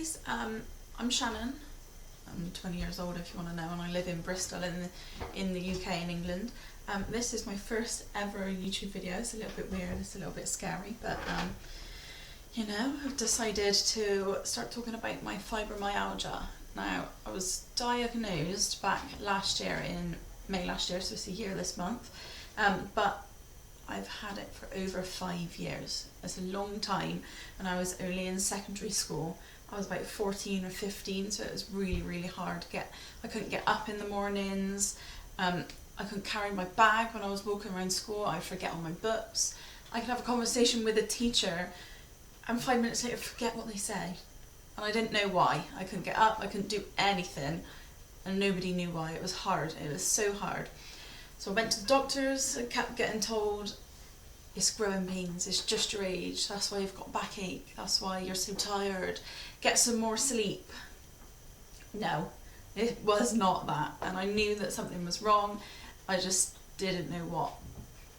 guys, I'm Shannon. I'm 20 years old if you want to know, and I live in Bristol in the UK in England. This is my first ever YouTube video. It's a little bit weird, it's a little bit scary, but you know, I've decided to start talking about my fibromyalgia. Now, I was diagnosed back last year in May last year, so it's a year this month, but I've had it for over 5 years. It's a long time, and I was only in secondary school. I was about 14 or 15, so it was really, really hard to get. I couldn't get up in the mornings. I couldn't carry my bag when I was walking around school. I'd forget all my books. I could have a conversation with a teacher, and 5 minutes later forget what they say. And I didn't know why. I couldn't get up, I couldn't do anything, and nobody knew why. It was hard, it was so hard. So I went to the doctors, I kept getting told, it's growing pains, it's just your age, that's why you've got backache, that's why you're so tired, get some more sleep. No, it was not that, and I knew that something was wrong, I just didn't know what.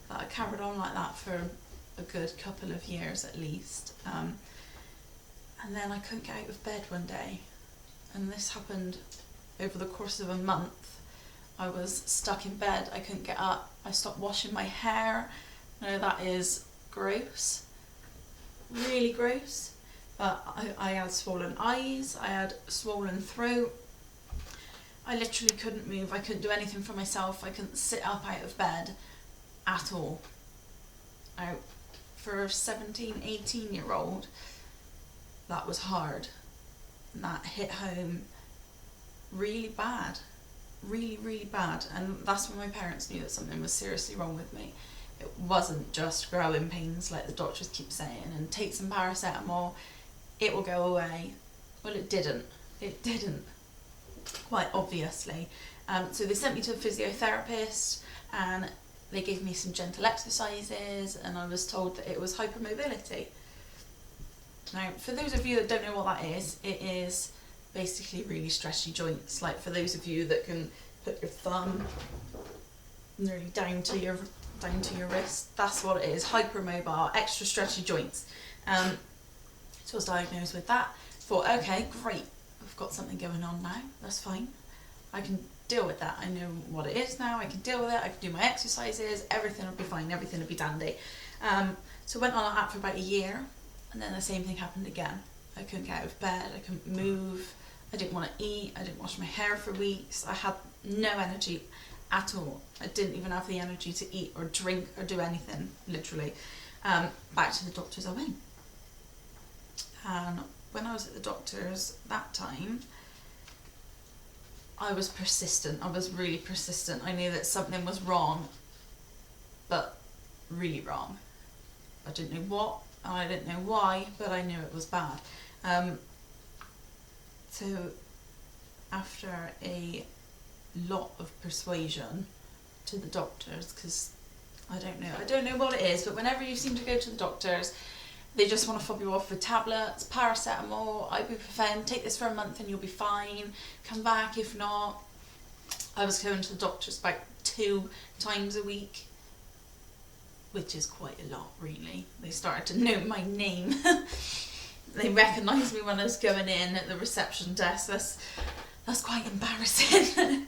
But I carried on like that for a good couple of years at least, and then I couldn't get out of bed one day, and this happened over the course of a month. I was stuck in bed, I couldn't get up, I stopped washing my hair. I know that is gross, really gross, but I had swollen eyes, I had swollen throat, I literally couldn't move, I couldn't do anything for myself, I couldn't sit up out of bed at all. Now, for a 17, 18-year-old, that was hard, and that hit home really bad. Really, really bad, and that's when my parents knew that something was seriously wrong with me. It wasn't just growing pains like the doctors keep saying, and take some paracetamol, it will go away. Well, it didn't. It didn't, quite obviously. So they sent me to a physiotherapist, and they gave me some gentle exercises, and I was told that it was hypermobility. Now, for those of you that don't know what that is, it is basically really stretchy joints. Like for those of you that can put your thumb nearly down to your wrist, that's what it is. Hypermobile, extra stretchy joints. So I was diagnosed with that. Thought, okay, great, I've got something going on now, that's fine, I can deal with that, I know what it is now, I can deal with it, I can do my exercises, everything will be fine, everything will be dandy. So I went on like that for about a year, and then the same thing happened again. I couldn't get out of bed, I couldn't move, I didn't want to eat, I didn't wash my hair for weeks, I had no energy at all. I didn't even have the energy to eat or drink or do anything, literally. Back to the doctors I went. And when I was at the doctors that time, I was persistent, I was really persistent. I knew that something was wrong, but really wrong. I didn't know what, and I didn't know why, but I knew it was bad. So after a lot of persuasion to the doctors, because I don't know what it is, but whenever you seem to go to the doctors, they just want to fob you off with tablets, paracetamol, ibuprofen, take this for a month and you'll be fine, come back if not. I was going to the doctors about 2 times a week, which is quite a lot really. They started to know my name. They recognised me when I was going in at the reception desk. That's quite embarrassing.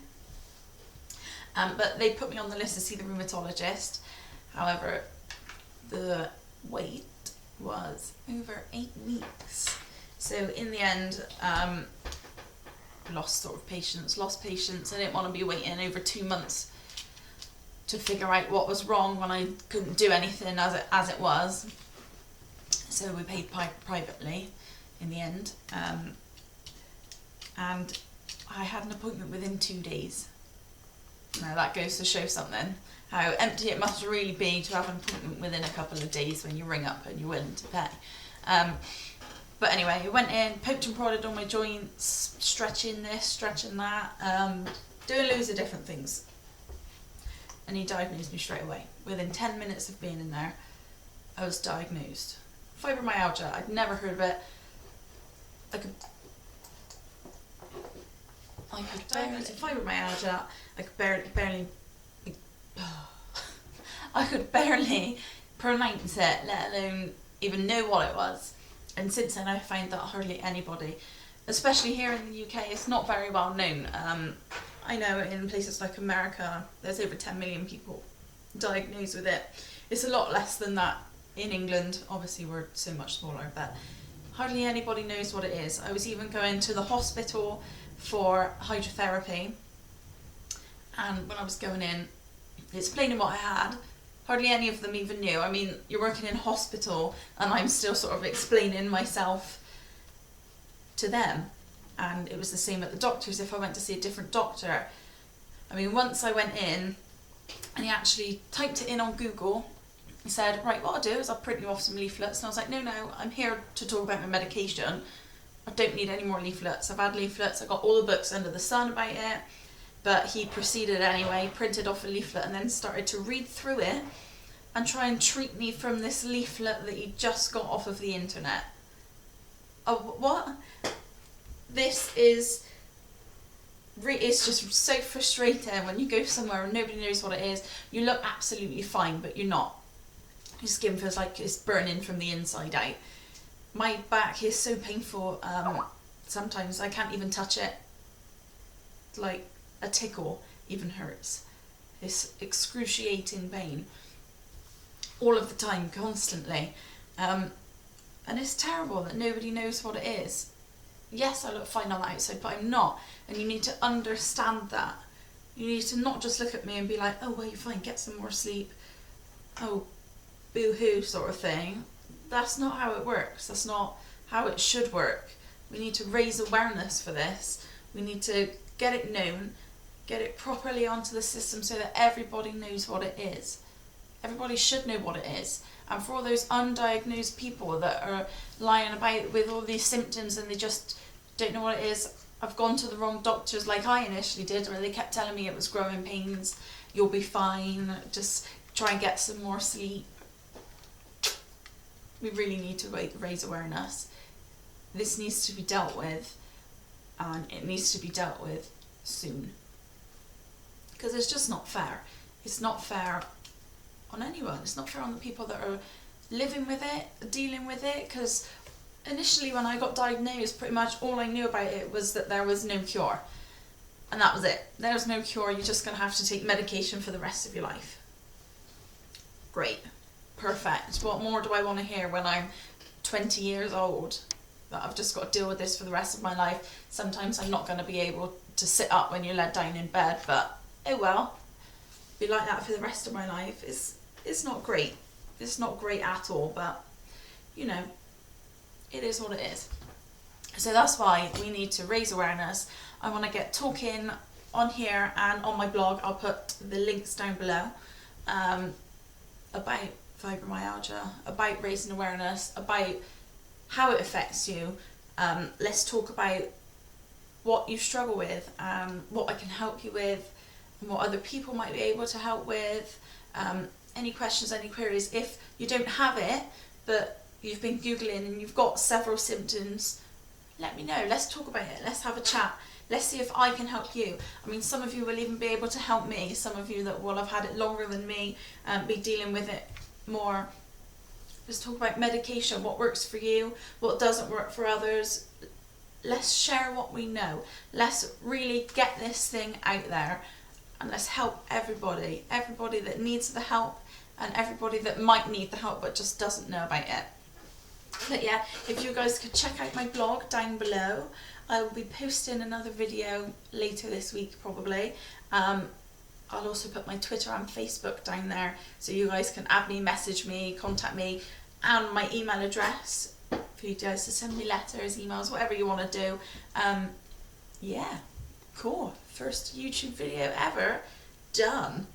But they put me on the list to see the rheumatologist. However, the wait was over 8 weeks. So in the end, lost patience. I didn't want to be waiting over 2 months to figure out what was wrong when I couldn't do anything as it was. So we paid privately in the end, and I had an appointment within 2 days. Now that goes to show something, how empty it must really be to have an appointment within a couple of days when you ring up and you're willing to pay. But anyway, I went in, poked and prodded on my joints, stretching this, stretching that, doing loads of different things. And he diagnosed me straight away. Within 10 minutes of being in there, I was diagnosed. Fibromyalgia, I'd never heard of it. I could barely pronounce it, let alone even know what it was. And since then I found that hardly anybody especially here in the UK, it's not very well known. I know in places like America, there's over 10 million people diagnosed with it. It's a lot less than that in England. Obviously, we're so much smaller, but hardly anybody knows what it is. I was even going to the hospital for hydrotherapy, and when I was going in, explaining what I had, hardly any of them even knew. I mean, you're working in hospital, and I'm still sort of explaining myself to them. And it was the same at the doctor's if I went to see a different doctor. I mean, once I went in, and he actually typed it in on Google. He said, right, what I'll do is I'll print you off some leaflets. And I was like, no, I'm here to talk about my medication. I don't need any more leaflets. I've had leaflets. I got all the books under the sun about it. But he proceeded anyway, printed off a leaflet, and then started to read through it and try and treat me from this leaflet that he just got off of the internet. Oh, what? This is... It's just so frustrating when you go somewhere and nobody knows what it is. You look absolutely fine, but you're not. Your skin feels like it's burning from the inside out. My back is so painful, sometimes I can't even touch it. Like a tickle even hurts. It's excruciating pain. All of the time, constantly. And it's terrible that nobody knows what it is. Yes, I look fine on the outside, but I'm not. And you need to understand that. You need to not just look at me and be like, oh, well, you're fine, get some more sleep. Oh, boo-hoo sort of thing. That's not how it works. That's not how it should work. We need to raise awareness for this. We need to get it known, get it properly onto the system so that everybody knows what it is. Everybody should know what it is. And for all those undiagnosed people that are lying about with all these symptoms and they just don't know what it is, I've gone to the wrong doctors like I initially did, where they kept telling me it was growing pains, you'll be fine, just try and get some more sleep. We really need to raise awareness. This needs to be dealt with, and it needs to be dealt with soon. Because it's just not fair. It's not fair on anyone. It's not fair on the people that are living with it, dealing with it, because initially when I got diagnosed, pretty much all I knew about it was that there was no cure. And that was it. There's no cure, you're just going to have to take medication for the rest of your life. Great. Perfect. What more do I want to hear when I'm 20 years old? That I've just got to deal with this for the rest of my life. Sometimes I'm not going to be able to sit up when you're laid down in bed, but oh well. Be like that for the rest of my life. It's not great. It's not great at all, but you know, it is what it is. So that's why we need to raise awareness. I want to get talking on here and on my blog. I'll put the links down below about fibromyalgia, about raising awareness, about how it affects you. Let's talk about what you struggle with, what I can help you with, and what other people might be able to help with. Any questions, any queries. If you don't have it, but you've been Googling and you've got several symptoms, let me know. Let's talk about it. Let's have a chat. Let's see if I can help you. I mean, some of you will even be able to help me. Some of you that will have had it longer than me, be dealing with it more. Let's talk about medication, what works for you, what doesn't work for others. Let's share what we know. Let's really get this thing out there, and let's help everybody that needs the help, and everybody that might need the help but just doesn't know about it. But yeah, if you guys could check out my blog down below. I will be posting another video later this week probably. I'll also put my Twitter and Facebook down there, so you guys can add me, message me, contact me, and my email address for you guys to send me letters, emails, whatever you want to do. Yeah, cool. First YouTube video ever done.